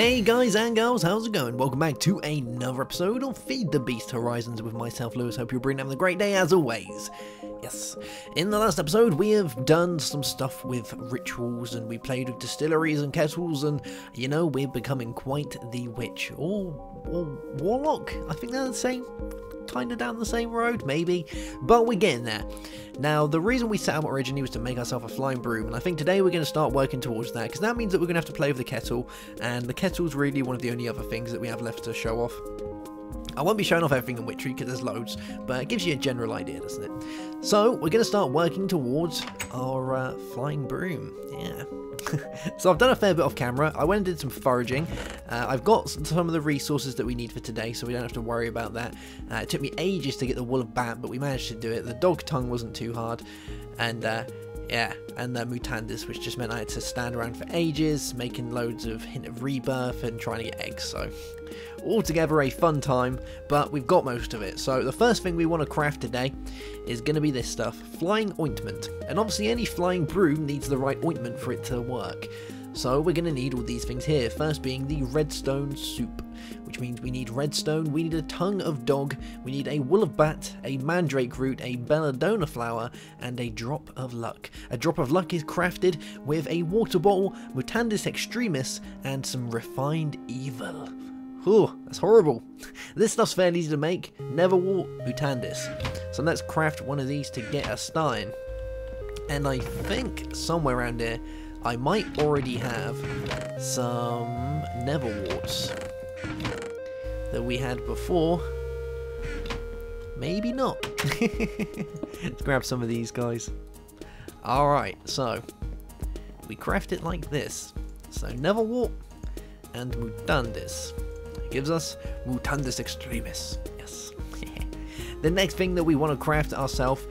Hey guys and girls, how's it going? Welcome back to another episode of FTB Horizons with myself, Lewis. Hope you're having a great day as always. Yes, in the last episode we have done some stuff with rituals and we played with distilleries and kettles and, you know, we're becoming quite the witch. Or warlock, I think they're the same. Kind of down the same road, maybe, but we're getting there. Now, the reason we set out originally was to make ourselves a flying broom, and I think today we're going to start working towards that, because that means that we're going to have to play with the kettle, and the kettle's really one of the only other things that we have left to show off. I won't be showing off everything in Witchery because there's loads, but it gives you a general idea, doesn't it? So, we're going to start working towards our flying broom. Yeah. So I've done a fair bit off camera. I went and did some foraging. I've got some of the resources that we need for today, so we don't have to worry about that. It took me ages to get the wool of bat, but we managed to do it. The dog tongue wasn't too hard, and yeah, and the mutandis, which just meant I had to stand around for ages, making loads of hint of rebirth and trying to get eggs. So altogether a fun time, but we've got most of it. So the first thing we want to craft today is going to be this stuff, flying ointment. And obviously any flying broom needs the right ointment for it to work. So we're going to need all these things here, first being the redstone soup, which means we need redstone, we need a tongue of dog, we need a wool of bat, a mandrake root, a belladonna flower, and a drop of luck. A drop of luck is crafted with a water bottle, mutandis extremis, and some refined evil. Ooh, that's horrible. This stuff's fairly easy to make. Never walk mutandis. So let's craft one of these to get us started. And I think somewhere around here I might already have some neverwarts that we had before. Maybe not. Let's grab some of these guys. Alright, so we craft it like this. So neverwart and mutandis. Gives us mutandis extremis. Yes. The next thing that we want to craft ourselves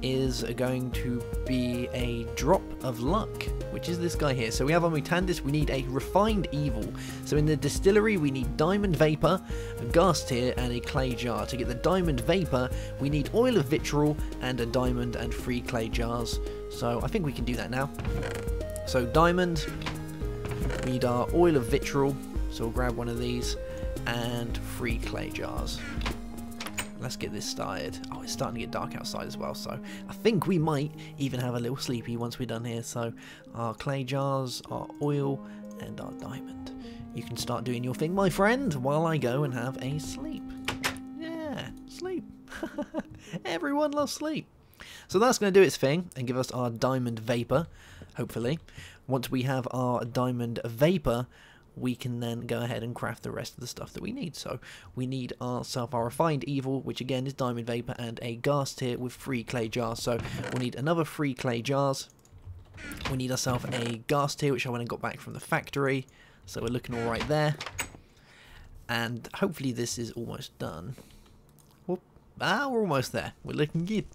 is going to be a drop of luck, which is this guy here. So we have our mutandis, we need a refined evil. So in the distillery we need diamond vapor, a gas tier, and a clay jar. To get the diamond vapor we need oil of vitriol and a diamond and 3 clay jars. So I think we can do that now. So diamond, we need our oil of vitriol, so we'll grab one of these, and 3 clay jars. Let's get this started. Oh, it's starting to get dark outside as well, so I think we might even have a little sleepy once we're done here. So our clay jars, our oil, and our diamond. You can start doing your thing, my friend, while I go and have a sleep. Yeah, sleep. Everyone loves sleep. So that's going to do its thing and give us our diamond vapor, hopefully. Once we have our diamond vapor, we can then go ahead and craft the rest of the stuff that we need. So we need ourselves our refined evil, which again is diamond vapor, and a gas tier with 3 clay jars. So we'll need another 3 clay jars. We need ourselves a gas tier, which I went and got back from the factory. So we're looking all right there. And hopefully this is almost done. Whoop. Ah, we're almost there. We're looking good.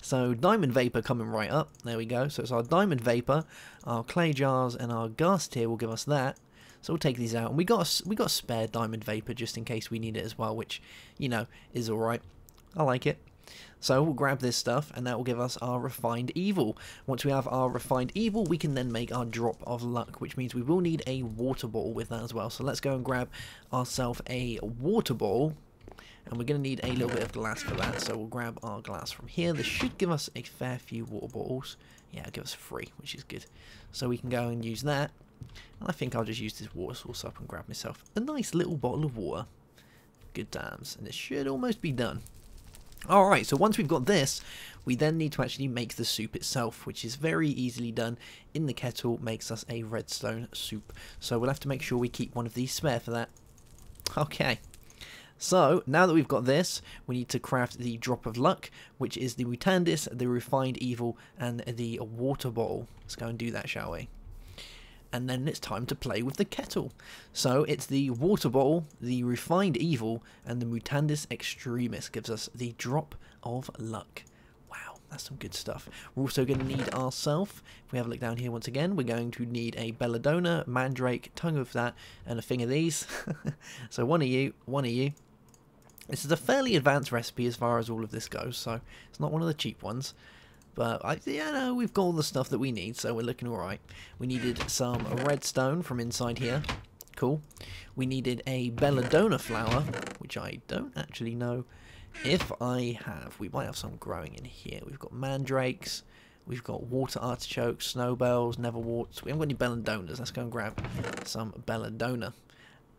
So diamond vapor coming right up. There we go. So it's our diamond vapor, our clay jars, and our gas tier will give us that. So we'll take these out, and we got spare diamond vapor just in case we need it as well, which, you know, is all right. I like it. So we'll grab this stuff, and that will give us our refined evil. Once we have our refined evil, we can then make our drop of luck, which means we will need a water bottle with that as well. So let's go and grab ourselves a water bottle. And we're going to need a little bit of glass for that, so we'll grab our glass from here. This should give us a fair few water bottles. Yeah, it'll give us 3, which is good. So we can go and use that. And I think I'll just use this water source up and grab myself a nice little bottle of water. Good times. And this should almost be done. Alright, so once we've got this, we then need to actually make the soup itself, which is very easily done. In the kettle makes us a redstone soup. So we'll have to make sure we keep one of these spare for that. Okay. So, now that we've got this, we need to craft the drop of luck, which is the mutandis, the refined evil, and the water bottle. Let's go and do that, shall we? And then it's time to play with the kettle. So, it's the water bottle, the refined evil, and the mutandis extremis gives us the drop of luck. Wow, that's some good stuff. We're also going to need ourselves, if we have a look down here once again, we're going to need a belladonna, mandrake, tongue of that, and a thing of these. So one of you, one of you. This is a fairly advanced recipe as far as all of this goes, so it's not one of the cheap ones. But yeah, no, we've got all the stuff that we need, so we're looking alright. We needed some redstone from inside here. Cool. We needed a Belladonna Flower, which I don't actually know if I have. We might have some growing in here. We've got mandrakes. We've got water artichokes, snowbells, neverworts. We haven't got any belladonnas. Let's go and grab some belladonna.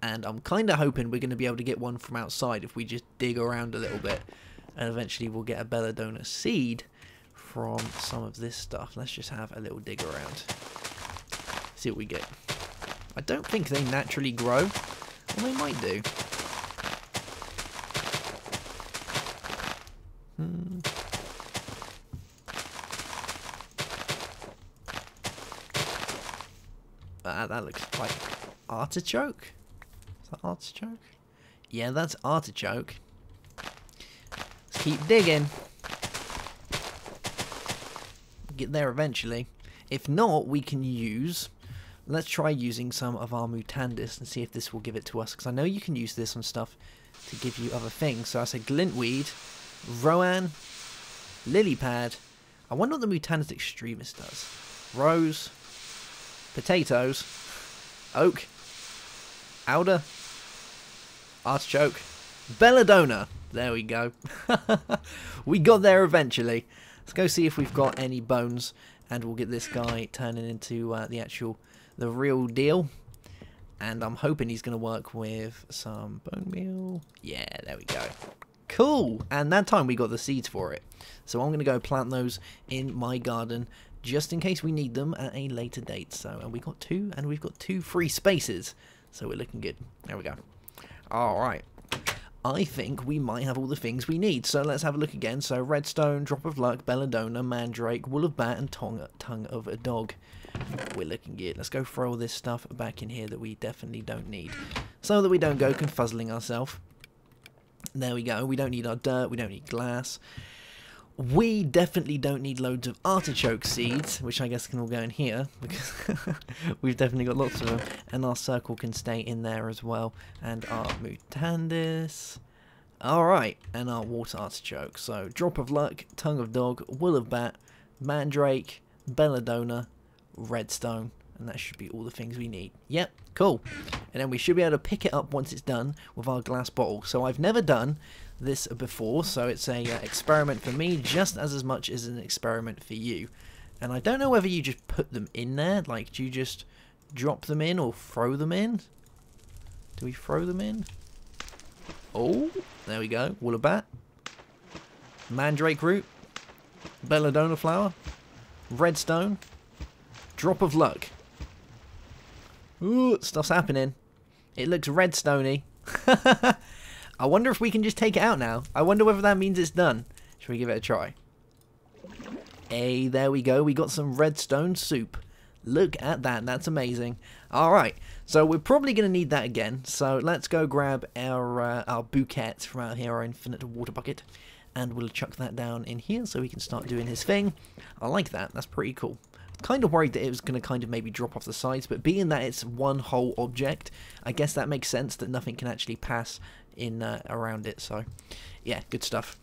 And I'm kind of hoping we're going to be able to get one from outside if we just dig around a little bit. And eventually we'll get a belladonna seed from some of this stuff. Let's just have a little dig around. See what we get. I don't think they naturally grow. Well, they might do. That looks like artichoke. Is that artichoke? Yeah, that's artichoke. Let's keep digging. Get there eventually. If not, we can use... Let's try using some of our mutandis and see if this will give it to us. Because I know you can use this on stuff to give you other things. So I said glintweed, rowan, lily pad. I wonder what the mutandis extremis does. Rose, potatoes, oak, alder, artichoke, belladonna. There we go. We got there eventually. Let's go see if we've got any bones, and we'll get this guy turning into the real deal. And I'm hoping he's going to work with some bone meal. Yeah, there we go. Cool. And that time we got the seeds for it. So I'm going to go plant those in my garden just in case we need them at a later date. So, and we got two, and we've got 2 free spaces. So we're looking good. There we go. All right. I think we might have all the things we need. So let's have a look again. So redstone, drop of luck, belladonna, mandrake, wool of bat, and tongue of a dog. We're looking good. Let's go throw all this stuff back in here that we definitely don't need, so that we don't go confuzzling ourselves. There we go. We don't need our dirt. We don't need glass. We definitely don't need loads of artichoke seeds, which I guess can all go in here, because we've definitely got lots of them. And our circle can stay in there as well. And our mutandis. Alright, and our water artichoke. So, drop of luck, tongue of dog, wool of bat, mandrake, belladonna, redstone. And that should be all the things we need. Yep, cool. And then we should be able to pick it up once it's done with our glass bottle. So I've never done this before, so it's a experiment for me just as much as an experiment for you. And I don't know whether you just put them in there, like do you just drop them in or throw them in? Do we throw them in? Oh, there we go. Wool of bat, mandrake root, belladonna flower, redstone, drop of luck. Ooh, stuff's happening. It looks redstone-y. I wonder if we can just take it out now. I wonder whether that means it's done. Should we give it a try? Hey, there we go. We got some redstone soup. Look at that. That's amazing. Alright, so we're probably going to need that again. So let's go grab our bouquet from out here, our infinite water bucket. And we'll chuck that down in here so he can start doing his thing. I like that. That's pretty cool. Kind of worried that it was going to kind of maybe drop off the sides, but being that it's one whole object, I guess that makes sense that nothing can actually pass in around it. So yeah, good stuff.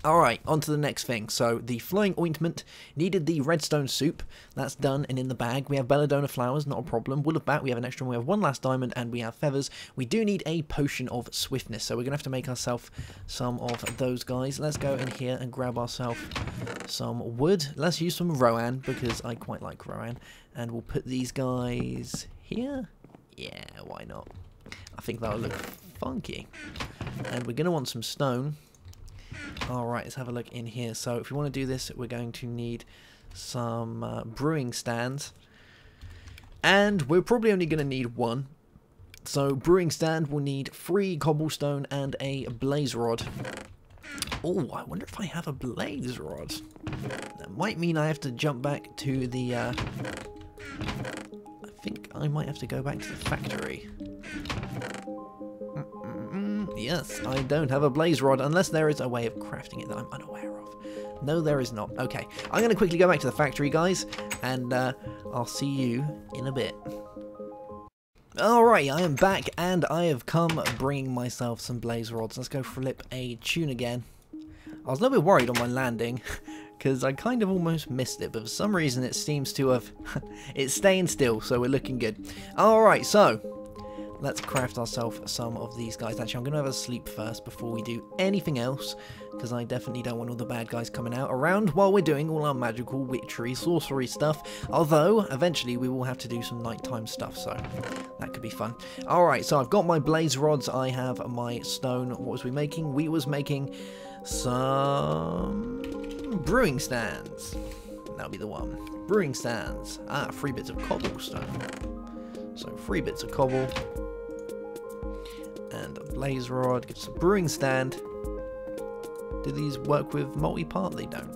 Alright, on to the next thing. So the flying ointment needed the redstone soup. That's done and in the bag. We have belladonna flowers, not a problem. Wool of bat, we have an extra one. We have one last diamond, and we have feathers. We do need a potion of swiftness, so we're going to have to make ourselves some of those guys. Let's go in here and grab ourselves some wood. Let's use some rowan, because I quite like rowan. And we'll put these guys here. Yeah, why not? I think that'll look funky. And we're going to want some stone. Alright, let's have a look in here. So if we want to do this, we're going to need some brewing stands. And we're probably only going to need one. So brewing stand will need 3 cobblestone and a blaze rod. Oh, I wonder if I have a blaze rod. That might mean I have to jump back to the... I think I might have to go back to the factory. Yes, I don't have a blaze rod, unless there is a way of crafting it that I'm unaware of. No, there is not. Okay, I'm going to quickly go back to the factory, guys, and I'll see you in a bit. Alright, I am back, and I have come bringing myself some blaze rods. Let's go flip a tune again. I was a little bit worried on my landing, because I kind of almost missed it, but for some reason it seems to have... it's staying still, so we're looking good. Alright, so... let's craft ourselves some of these guys. Actually, I'm going to have a sleep first before we do anything else, because I definitely don't want all the bad guys coming out around while we're doing all our magical witchery sorcery stuff. Although, eventually we will have to do some nighttime stuff, so that could be fun. Alright, so I've got my blaze rods, I have my stone. What was we making? We was making some brewing stands. That'll be the one. Brewing stands. 3 bits of cobblestone. So 3 bits of cobble. And a blaze rod. Get some brewing stand. Do these work with multi-part? They don't.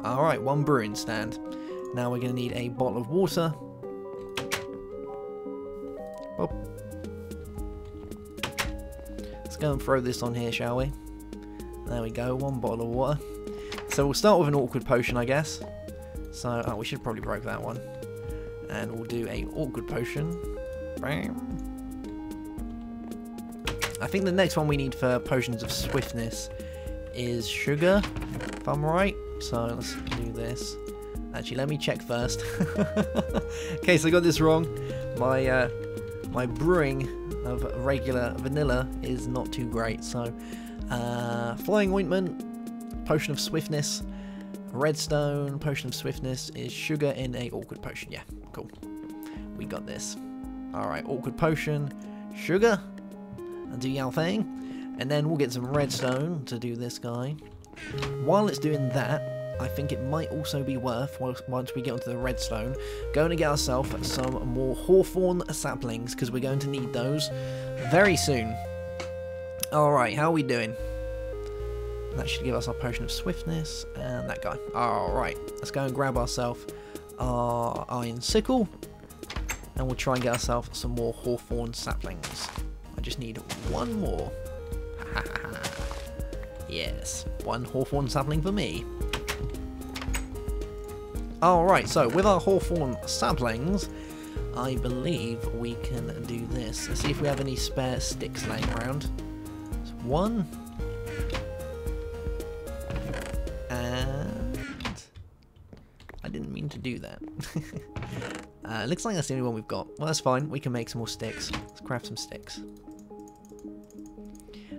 Alright, 1 brewing stand. Now we're going to need a bottle of water. Oh. Let's go and throw this on here, shall we? There we go, 1 bottle of water. So we'll start with an awkward potion, I guess. So, we should probably break that one. And we'll do a awkward potion. Bam. I think the next one we need for potions of swiftness is sugar, if I'm right. So let's do this. Actually, let me check first. In case I got this wrong, my brewing of regular vanilla is not too great. So, flying ointment, potion of swiftness, redstone, potion of swiftness is sugar in a awkward potion. Yeah, cool. We got this. Alright, awkward potion, sugar, and do your thing. And then we'll get some redstone to do this guy. While it's doing that, I think it might also be worth, once we get onto the redstone, going to get ourselves some more hawthorn saplings, because we're going to need those very soon. Alright, how are we doing? That should give us our potion of swiftness, and that guy. Alright, let's go and grab ourselves our iron sickle, and we'll try and get ourselves some more hawthorn saplings. I just need 1 more. Yes, 1 hawthorn sapling for me. Alright, so with our hawthorn saplings, I believe we can do this. Let's see if we have any spare sticks laying around. There's 1. And I didn't mean to do that. Looks like that's the only one we've got. Well, that's fine. We can make some more sticks. Let's craft some sticks.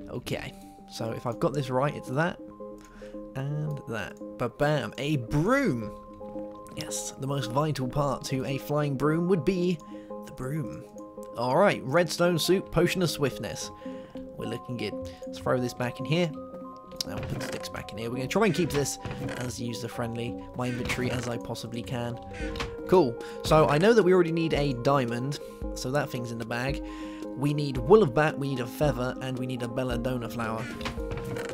Okay. So if I've got this right, it's that and that. Ba-bam! A broom! Yes, the most vital part to a flying broom would be the broom. Alright, redstone soup, potion of swiftness. We're looking good. Let's throw this back in here. And we'll put the sticks back in here. We're going to try and keep this as user-friendly, my inventory, as I possibly can. Cool. So I know that we already need a diamond, so that thing's in the bag. We need wool of bat, we need a feather, and we need a belladonna flower.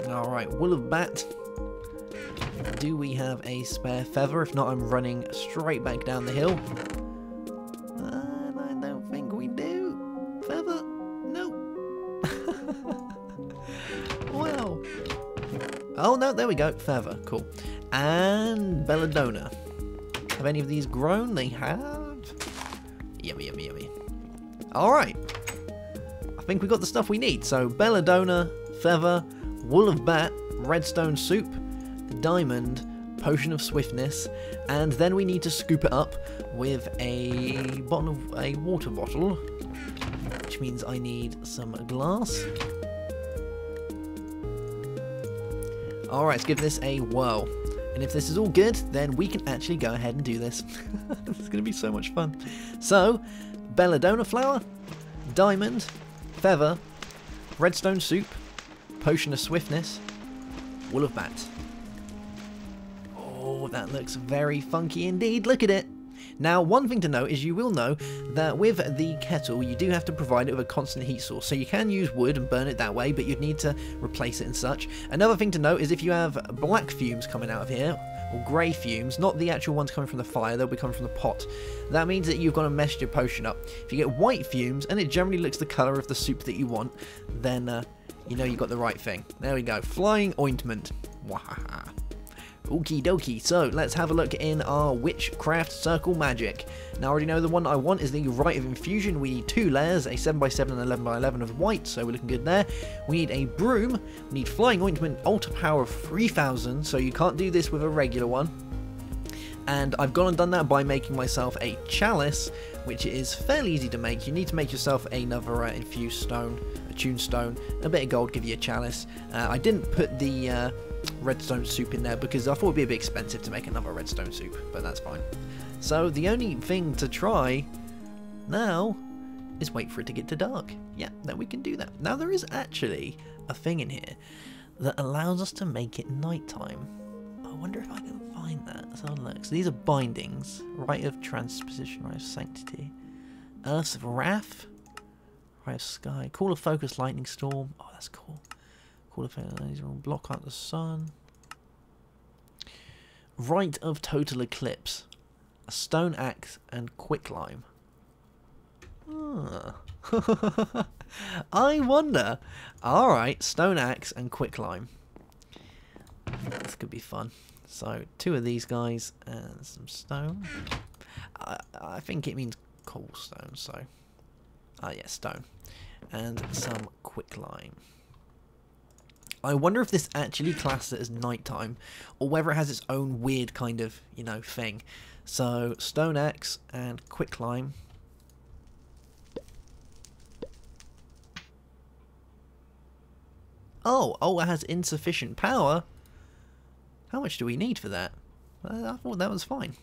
Alright, wool of bat. Do we have a spare feather? If not, I'm running straight back down the hill. And I don't think we do. Feather? No. Well. Oh, no, there we go. Feather. Cool. And belladonna. Have any of these grown? They have. Yummy, yummy, yummy. Alright. I think we got the stuff we need. So, belladonna, feather, wool of bat, redstone soup, diamond, potion of swiftness, and then we need to scoop it up with a water bottle, which means I need some glass. Alright, let's give this a whirl. And if this is all good, then we can actually go ahead and do this. This is going to be so much fun. So, belladonna flower, diamond, feather, redstone soup, potion of swiftness, wool of bat. Oh, that looks very funky indeed. Look at it. Now, one thing to note is you will know that with the kettle, you do have to provide it with a constant heat source. So you can use wood and burn it that way, but you'd need to replace it and such. Another thing to note is if you have black fumes coming out of here, or grey fumes, not the actual ones coming from the fire, they'll be coming from the pot. That means that you've got to mess your potion up. If you get white fumes, and it generally looks the colour of the soup that you want, then you know you got the right thing. There we go. Flying ointment. Wahaha. Okie dokie, so let's have a look in our witchcraft circle magic. Now I already know the one I want is the Rite of Infusion. We need 2 layers, a 7x7 and 11x11 of white, so we're looking good there. We need a broom, we need flying ointment, altar power of 3000, so you can't do this with a regular one. And I've gone and done that by making myself a chalice, which is fairly easy to make. You need to make yourself another infused stone, a tune stone, a bit of gold, give you a chalice. I didn't put the redstone soup in there because I thought it would be a bit expensive to make another redstone soup, but that's fine. So the only thing to try now is wait for it to get to dark. Yeah, then we can do that. Now there is actually a thing in here that allows us to make it nighttime. I wonder if I can find that. Let's have a look. So these are bindings. Rite of Transposition, Rite of Sanctity. Earth's of Wrath. Rite of Sky. Call of Focus, Lightning Storm. Oh, that's cool. Call of Focus, Block Out the Sun. Rite of Total Eclipse. A Stone Axe and Quicklime. Ah. I wonder. Alright, Stone Axe and Quicklime. This could be fun. So, 2 of these guys and some stone. I think it means cobblestone, so... yeah, stone. And some quicklime. I wonder if this actually classes it as nighttime, or whether it has its own weird kind of, you know, thing. So, stone axe and quicklime. Oh, it has insufficient power. How much do we need for that? I thought that was fine.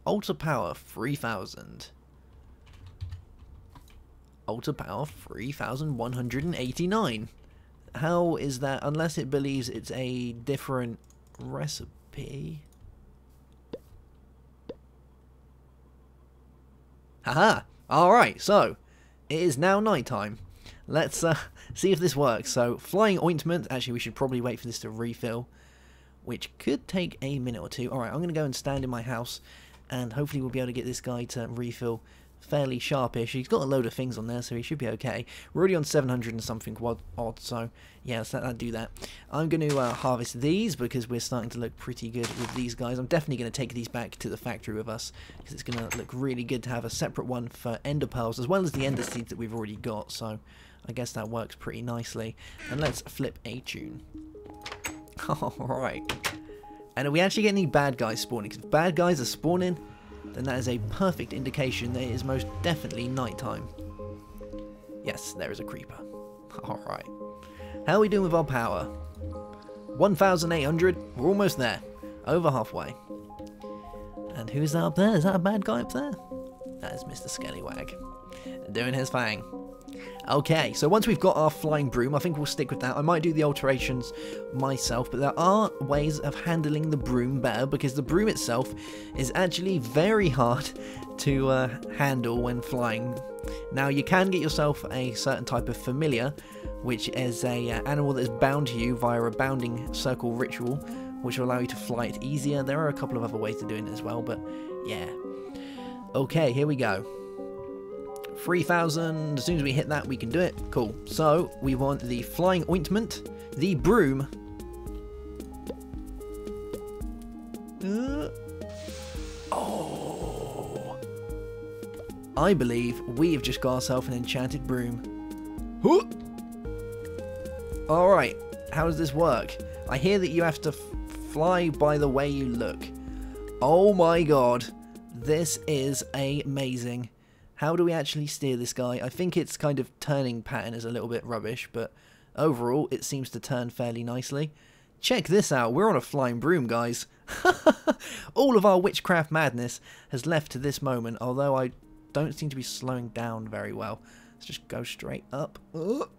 Altar power 3000. Altar power 3189. How is that? Unless it believes it's a different recipe. Haha! Alright, so it is now nighttime. Let's see if this works. So, flying ointment. Actually, we should probably wait for this to refill, which could take a minute or two. Alright, I'm going to go and stand in my house, and hopefully we'll be able to get this guy to refill fairly sharpish. He's got a load of things on there, so he should be okay. We're already on 700 and something odd, so yeah, let's let that do that. I'm going to harvest these, because we're starting to look pretty good with these guys. I'm definitely going to take these back to the factory with us, because it's going to look really good to have a separate one for ender pearls, as well as the ender seeds that we've already got, so I guess that works pretty nicely. And let's flip a tune. Alright. And are we actually getting any bad guys spawning? Because if bad guys are spawning, then that is a perfect indication that it is most definitely nighttime. Yes, there is a creeper. Alright. How are we doing with our power? 1,800. We're almost there. Over halfway. And who's that up there? Is that a bad guy up there? That is Mr. Skellywag. Doing his thing. Okay, so once we've got our flying broom, I think we'll stick with that. I might do the alterations myself, but there are ways of handling the broom better, because the broom itself is actually very hard to handle when flying. Now, you can get yourself a certain type of familiar, which is a animal that is bound to you via a bounding circle ritual, which will allow you to fly it easier. There are a couple of other ways of doing it as well, but yeah. Okay, here we go. 3,000. As soon as we hit that, we can do it. Cool. So we want the flying ointment, the broom. Oh, I believe we have just got ourselves an enchanted broom. All right. How does this work? I hear that you have to fly by the way you look. Oh my god, this is amazing. How do we actually steer this guy? I think its kind of turning pattern is a little bit rubbish, but overall it seems to turn fairly nicely. Check this out, we're on a flying broom, guys. All of our witchcraft madness has left to this moment, although I don't seem to be slowing down very well. Let's just go straight up.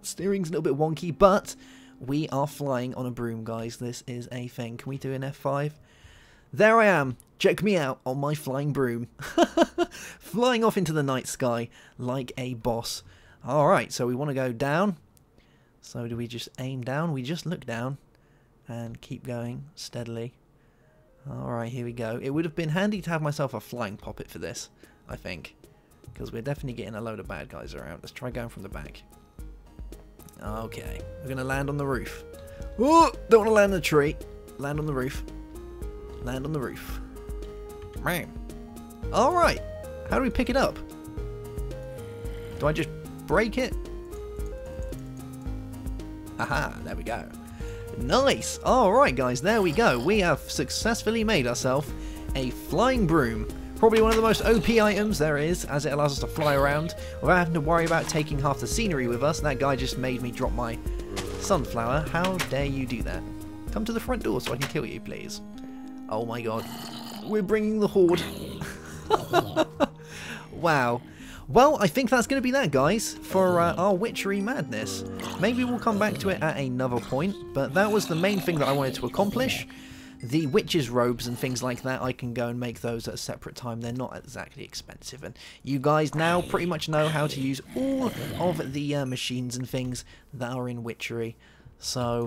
Steering's a little bit wonky, but we are flying on a broom, guys. This is a thing. Can we do an F5? There I am. Check me out on my flying broom. Flying off into the night sky like a boss. Alright, so we want to go down. So do we just aim down? We just look down and keep going steadily. Alright, here we go. It would have been handy to have myself a flying poppet for this, I think. Because we're definitely getting a load of bad guys around. Let's try going from the back. Okay, we're going to land on the roof. Oh, don't want to land on the tree. Land on the roof. Land on the roof. Man. Alright. How do we pick it up? Do I just break it? Haha, there we go. Nice. Alright guys, there we go. We have successfully made ourselves a flying broom. Probably one of the most OP items there is, as it allows us to fly around without having to worry about taking half the scenery with us. That guy just made me drop my sunflower. How dare you do that? Come to the front door so I can kill you, please. Oh my god. We're bringing the horde. Wow. Well, I think that's going to be that, guys, for our witchery madness. Maybe we'll come back to it at another point, but that was the main thing that I wanted to accomplish. The witches' robes and things like that, I can go and make those at a separate time. They're not exactly expensive, and you guys now pretty much know how to use all of the machines and things that are in witchery. So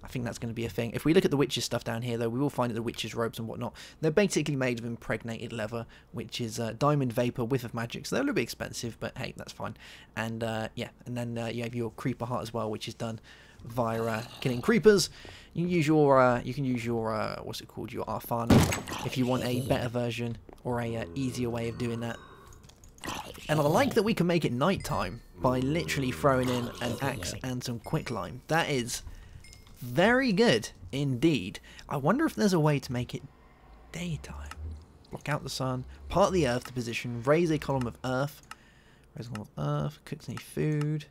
I think that's going to be a thing. If we look at the witches' stuff down here, though, we will find that the witches' robes and whatnot, they're basically made of impregnated leather, which is diamond vapor with magic. So they're a little bit expensive, but hey, that's fine. And yeah, and then you have your creeper heart as well, which is done via killing creepers. You can use your what's it called, your Arfana, if you want a better version or a easier way of doing that. And I like that we can make it nighttime by literally throwing in an axe and some quicklime. That is very good indeed. I wonder if there's a way to make it daytime. Block out the sun, part the earth to position, raise a column of earth. Raise a column of earth, cooks any food.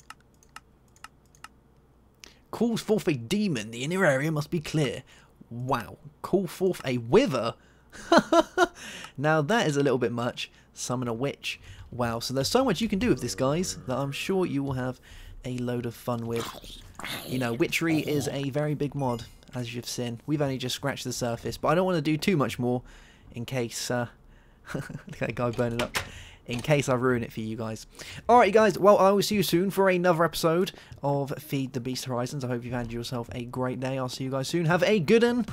Calls forth a demon. The inner area must be clear. Wow. Call forth a wither? Now that is a little bit much. Summon a witch. Wow. So there's so much you can do with this, guys, that I'm sure you will have a load of fun with. You know, witchery is a very big mod, as you've seen. We've only just scratched the surface, but I don't want to do too much more in case... look at that guy burning up. In case I ruin it for you guys. Alright, guys, well, I will see you soon for another episode of Feed the Beast Horizons. I hope you've had yourself a great day. I'll see you guys soon. Have a good one.